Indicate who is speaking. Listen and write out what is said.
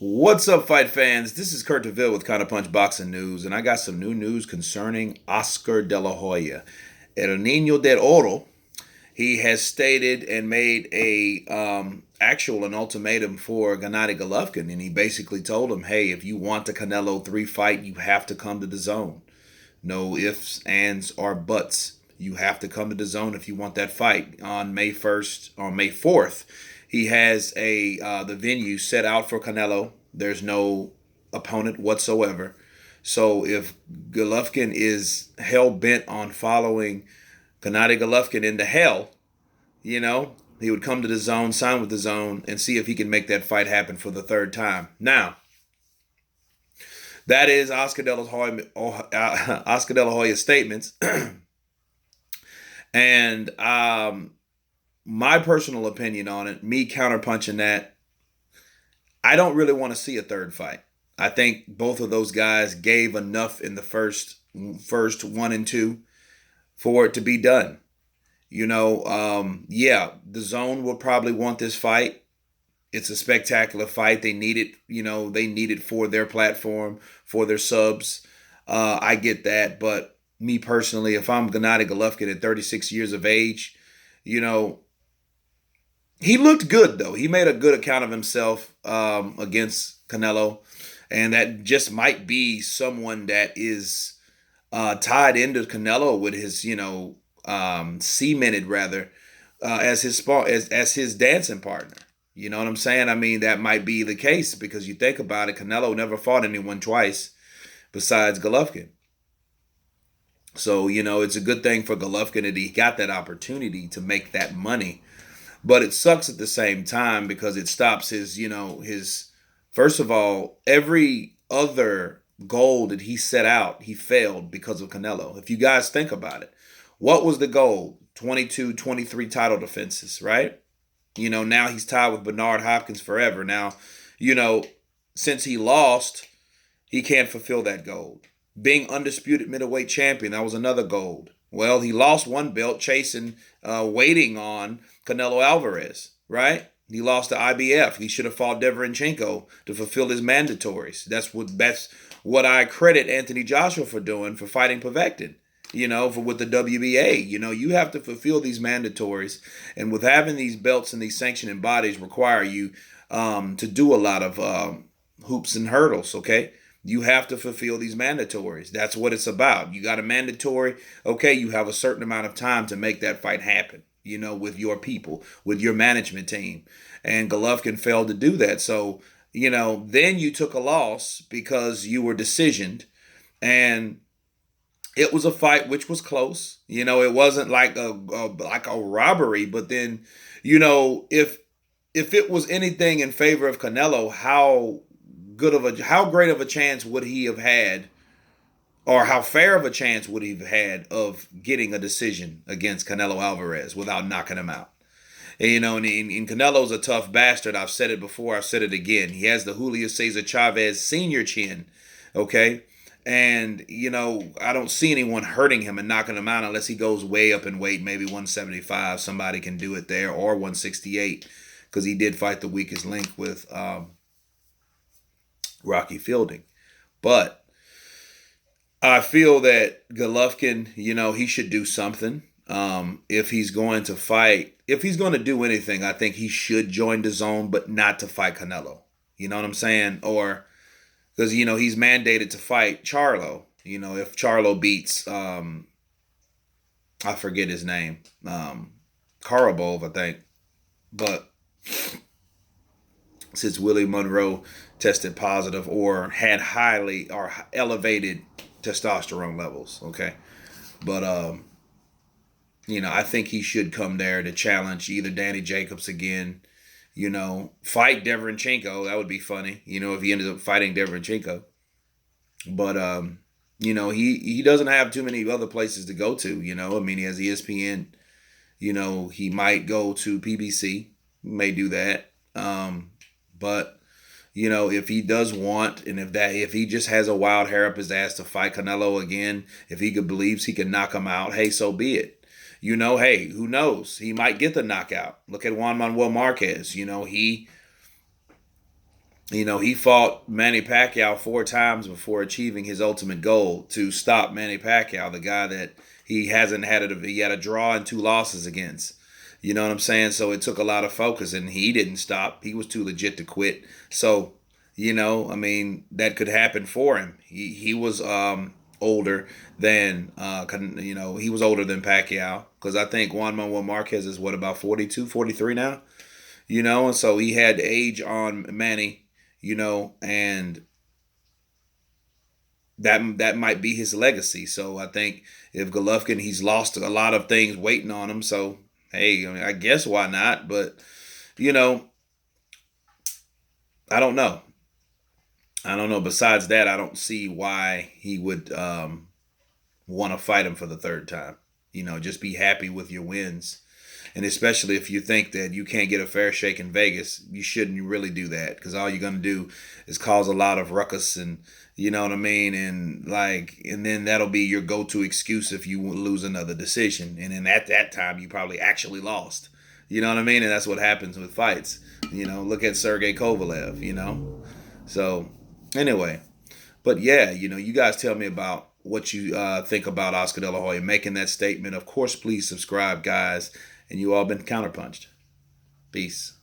Speaker 1: What's up, fight fans? This is Kurt DeVille with Counterpunch Boxing News, and I got some new news concerning Oscar De La Hoya. El Niño del Oro, he has stated and made an ultimatum for Gennady Golovkin, and he basically told him, hey, if you want the Canelo 3 fight, you have to come to the zone. No ifs, ands, or buts. You have to come to the zone if you want that fight on May 1st or May 4th. He has the venue set out for Canelo. There's no opponent whatsoever. So if Golovkin is hell bent on following Gennady Golovkin into hell, he would come to the zone, sign with the zone, and see if he can make that fight happen for the third time. Now, that is Oscar De La Hoya's statements. And my personal opinion on it, me counterpunching that, I don't really want to see a third fight. I think both of those guys gave enough in the first 1 and 2 for it to be done. The zone will probably want this fight. It's a spectacular fight. They need it, they need it for their platform, for their subs. I get that. But me personally, if I'm Gennady Golovkin at 36 years of age, he looked good, though. He made a good account of himself against Canelo. And that just might be someone that is tied into Canelo with his, cemented rather, as his dancing partner. You know what I'm saying? I mean, that might be the case because you think about it, Canelo never fought anyone twice besides Golovkin. So, it's a good thing for Golovkin that he got that opportunity to make that money. But it sucks at the same time because it stops his first of all, every other goal that he set out, he failed because of Canelo. If you guys think about it, what was the goal? 22, 23 title defenses, right? Now he's tied with Bernard Hopkins forever. Now, since he lost, he can't fulfill that goal. Being undisputed middleweight champion, that was another goal. Well, he lost one belt waiting on Canelo Alvarez, right? He lost to IBF. He should have fought Deverenchenko to fulfill his mandatories. That's what I credit Anthony Joshua for doing, for fighting Povetkin. With the WBA, you have to fulfill these mandatories, and with having these belts and these sanctioning bodies require you to do a lot of hoops and hurdles. Okay, you have to fulfill these mandatories. That's what it's about. You got a mandatory. Okay, you have a certain amount of time to make that fight happen. With your people, with your management team, and Golovkin failed to do that. So then you took a loss because you were decisioned, and it was a fight which was close. It wasn't like a robbery. But then, if it was anything in favor of Canelo, how great of a chance would he have had, or how fair of a chance would he have had of getting a decision against Canelo Alvarez without knocking him out? And, and Canelo's a tough bastard. I've said it before. I've said it again. He has the Julio Cesar Chavez Sr. chin. Okay. And, I don't see anyone hurting him and knocking him out unless he goes way up in weight, maybe 175. Somebody can do it there, or 168, because he did fight the weakest link with Rocky Fielding. But I feel that Golovkin, he should do something. If he's going to fight, if he's going to do anything, I think he should join the zone, but not to fight Canelo. You know what I'm saying? Or because, he's mandated to fight Charlo. If Charlo beats, I forget his name, Karabov, I think. But since Willie Monroe tested positive or had highly or elevated testosterone levels, okay? But, I think he should come there to challenge either Danny Jacobs again, fight Deverenchenko. That would be funny, if he ended up fighting Deverenchenko. But, he doesn't have too many other places to go to, he has ESPN. He might go to PBC, may do that. But, if he does want, and if he just has a wild hair up his ass to fight Canelo again, if he believes he can knock him out, hey, so be it. Hey, who knows? He might get the knockout. Look at Juan Manuel Marquez. He He fought Manny Pacquiao 4 times before achieving his ultimate goal to stop Manny Pacquiao, the guy that he hasn't had he had a draw and 2 losses against. You know what I'm saying? So it took a lot of focus, and he didn't stop. He was too legit to quit. So, I mean, that could happen for him. He was older than he was older than Pacquiao, because I think Juan Manuel Marquez is what, about 42, 43 now. And so he had age on Manny, and that might be his legacy. So I think if Golovkin, he's lost a lot of things waiting on him. So hey, I mean, I guess why not? But you know, I don't know. I don't know. Besides that, I don't see why he would want to fight him for the third time. Just be happy with your wins. And especially if you think that you can't get a fair shake in Vegas, you shouldn't really do that, because all you're going to do is cause a lot of ruckus, and you know what I mean? And then that'll be your go to excuse if you lose another decision. And then at that time, you probably actually lost. You know what I mean? And that's what happens with fights. Look at Sergey Kovalev. So, anyway, but yeah, you guys tell me about what you think about Oscar De La Hoya making that statement. Of course, please subscribe, guys. And you all been counterpunched. Peace.